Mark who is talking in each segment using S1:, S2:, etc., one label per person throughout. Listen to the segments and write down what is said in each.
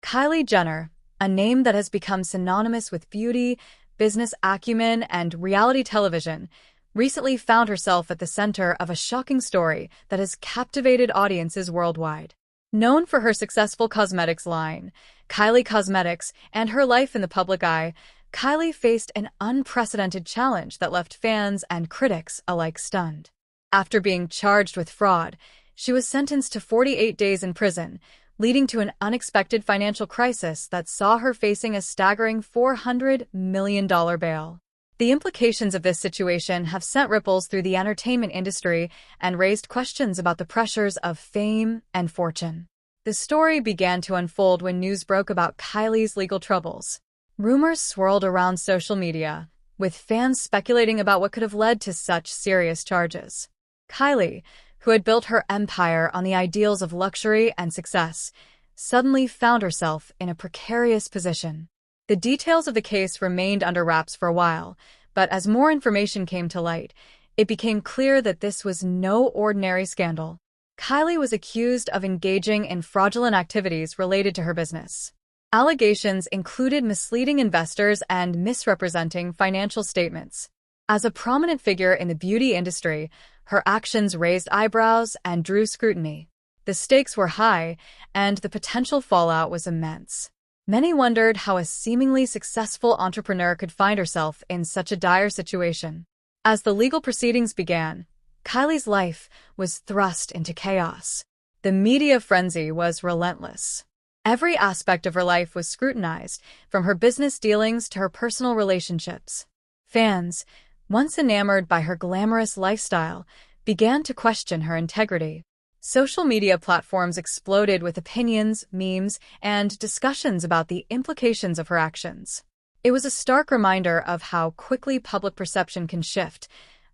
S1: Kylie Jenner, a name that has become synonymous with beauty, business acumen, and reality television, recently found herself at the center of a shocking story that has captivated audiences worldwide. Known for her successful cosmetics line, Kylie Cosmetics, and her life in the public eye, Kylie faced an unprecedented challenge that left fans and critics alike stunned. After being charged with fraud, she was sentenced to 48 days in prison, leading to an unexpected financial crisis that saw her facing a staggering $400 million bail. The implications of this situation have sent ripples through the entertainment industry and raised questions about the pressures of fame and fortune. The story began to unfold when news broke about Kylie's legal troubles. Rumors swirled around social media, with fans speculating about what could have led to such serious charges. Kylie, who had built her empire on the ideals of luxury and success, suddenly found herself in a precarious position. The details of the case remained under wraps for a while, but as more information came to light, it became clear that this was no ordinary scandal. Kylie was accused of engaging in fraudulent activities related to her business. Allegations included misleading investors and misrepresenting financial statements. As a prominent figure in the beauty industry, her actions raised eyebrows and drew scrutiny. The stakes were high, and the potential fallout was immense. Many wondered how a seemingly successful entrepreneur could find herself in such a dire situation. As the legal proceedings began, Kylie's life was thrust into chaos. The media frenzy was relentless. Every aspect of her life was scrutinized, from her business dealings to her personal relationships. Fans, once enamored by her glamorous lifestyle, began to question her integrity. Social media platforms exploded with opinions, memes, and discussions about the implications of her actions. It was a stark reminder of how quickly public perception can shift,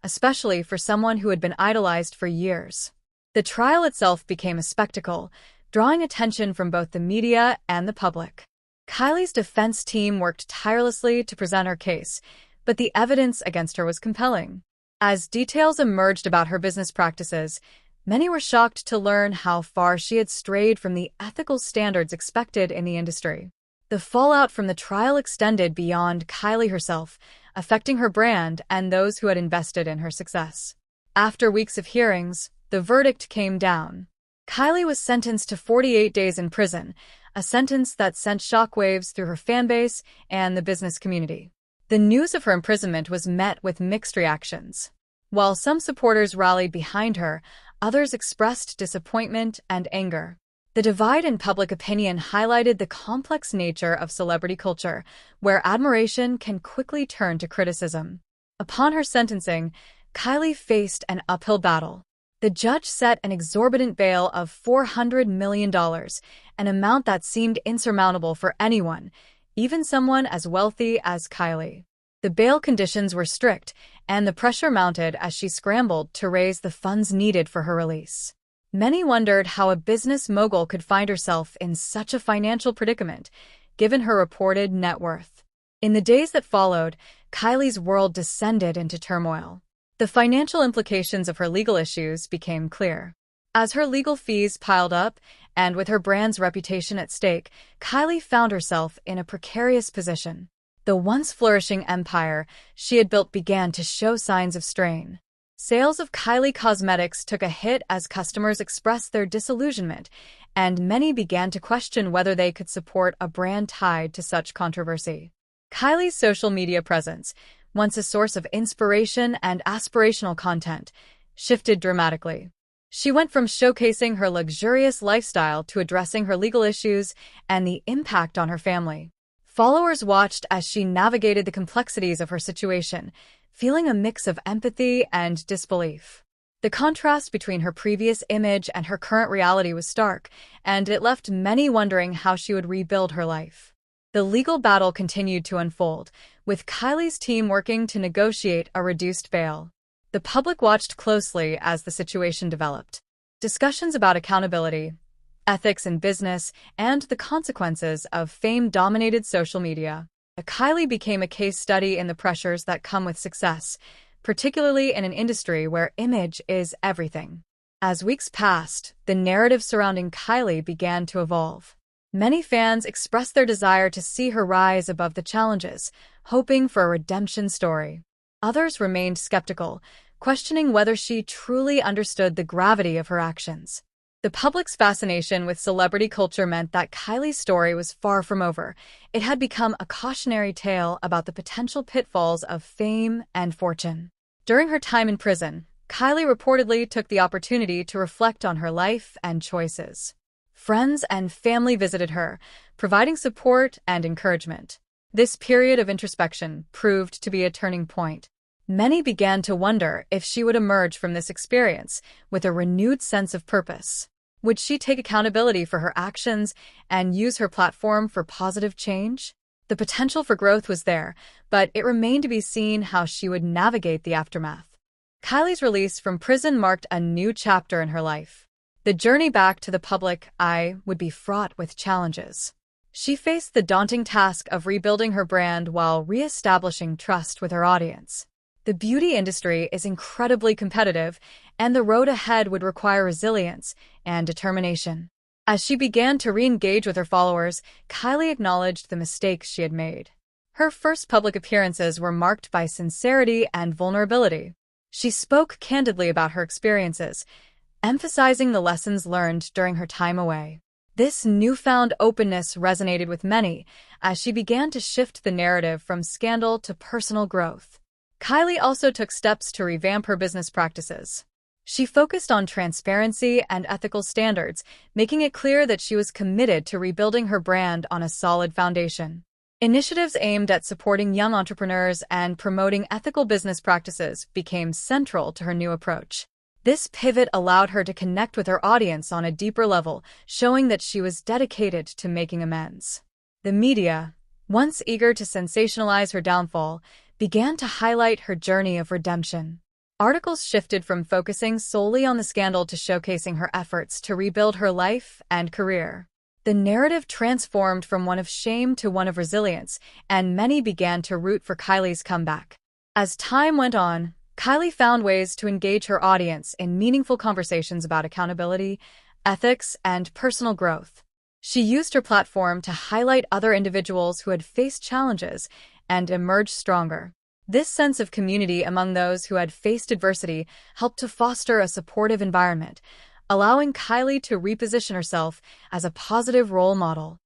S1: especially for someone who had been idolized for years. The trial itself became a spectacle, drawing attention from both the media and the public. Kylie's defense team worked tirelessly to present her case, but the evidence against her was compelling. As details emerged about her business practices, many were shocked to learn how far she had strayed from the ethical standards expected in the industry. The fallout from the trial extended beyond Kylie herself, affecting her brand and those who had invested in her success. After weeks of hearings, the verdict came down. Kylie was sentenced to 48 days in prison, a sentence that sent shockwaves through her fanbase and the business community. The news of her imprisonment was met with mixed reactions. While some supporters rallied behind her, others expressed disappointment and anger. The divide in public opinion highlighted the complex nature of celebrity culture, where admiration can quickly turn to criticism. Upon her sentencing, Kylie faced an uphill battle. The judge set an exorbitant bail of $400 million, an amount that seemed insurmountable for anyone, even someone as wealthy as Kylie. The bail conditions were strict, and the pressure mounted as she scrambled to raise the funds needed for her release. Many wondered how a business mogul could find herself in such a financial predicament, given her reported net worth. In the days that followed, Kylie's world descended into turmoil. The financial implications of her legal issues became clear. As her legal fees piled up, and with her brand's reputation at stake, Kylie found herself in a precarious position. The once flourishing empire she had built began to show signs of strain. Sales of Kylie Cosmetics took a hit as customers expressed their disillusionment, and many began to question whether they could support a brand tied to such controversy. Kylie's social media presence, once a source of inspiration and aspirational content, shifted dramatically. She went from showcasing her luxurious lifestyle to addressing her legal issues and the impact on her family. Followers watched as she navigated the complexities of her situation, feeling a mix of empathy and disbelief. The contrast between her previous image and her current reality was stark, and it left many wondering how she would rebuild her life. The legal battle continued to unfold, with Kylie's team working to negotiate a reduced bail. The public watched closely as the situation developed. Discussions about accountability, ethics in business, and the consequences of fame dominated social media. Kylie became a case study in the pressures that come with success, particularly in an industry where image is everything. As weeks passed, the narrative surrounding Kylie began to evolve. Many fans expressed their desire to see her rise above the challenges, hoping for a redemption story. Others remained skeptical, questioning whether she truly understood the gravity of her actions. The public's fascination with celebrity culture meant that Kylie's story was far from over. It had become a cautionary tale about the potential pitfalls of fame and fortune. During her time in prison, Kylie reportedly took the opportunity to reflect on her life and choices. Friends and family visited her, providing support and encouragement. This period of introspection proved to be a turning point. Many began to wonder if she would emerge from this experience with a renewed sense of purpose. Would she take accountability for her actions and use her platform for positive change? The potential for growth was there, but it remained to be seen how she would navigate the aftermath. Kylie's release from prison marked a new chapter in her life. The journey back to the public eye would be fraught with challenges. She faced the daunting task of rebuilding her brand while re-establishing trust with her audience. The beauty industry is incredibly competitive, and the road ahead would require resilience and determination. As she began to re-engage with her followers, Kylie acknowledged the mistakes she had made. Her first public appearances were marked by sincerity and vulnerability. She spoke candidly about her experiences, emphasizing the lessons learned during her time away. This newfound openness resonated with many as she began to shift the narrative from scandal to personal growth. Kylie also took steps to revamp her business practices. She focused on transparency and ethical standards, making it clear that she was committed to rebuilding her brand on a solid foundation. Initiatives aimed at supporting young entrepreneurs and promoting ethical business practices became central to her new approach. This pivot allowed her to connect with her audience on a deeper level, showing that she was dedicated to making amends. The media, once eager to sensationalize her downfall, began to highlight her journey of redemption. Articles shifted from focusing solely on the scandal to showcasing her efforts to rebuild her life and career. The narrative transformed from one of shame to one of resilience, and many began to root for Kylie's comeback. As time went on, Kylie found ways to engage her audience in meaningful conversations about accountability, ethics, and personal growth. She used her platform to highlight other individuals who had faced challenges and emerged stronger. This sense of community among those who had faced adversity helped to foster a supportive environment, allowing Kylie to reposition herself as a positive role model.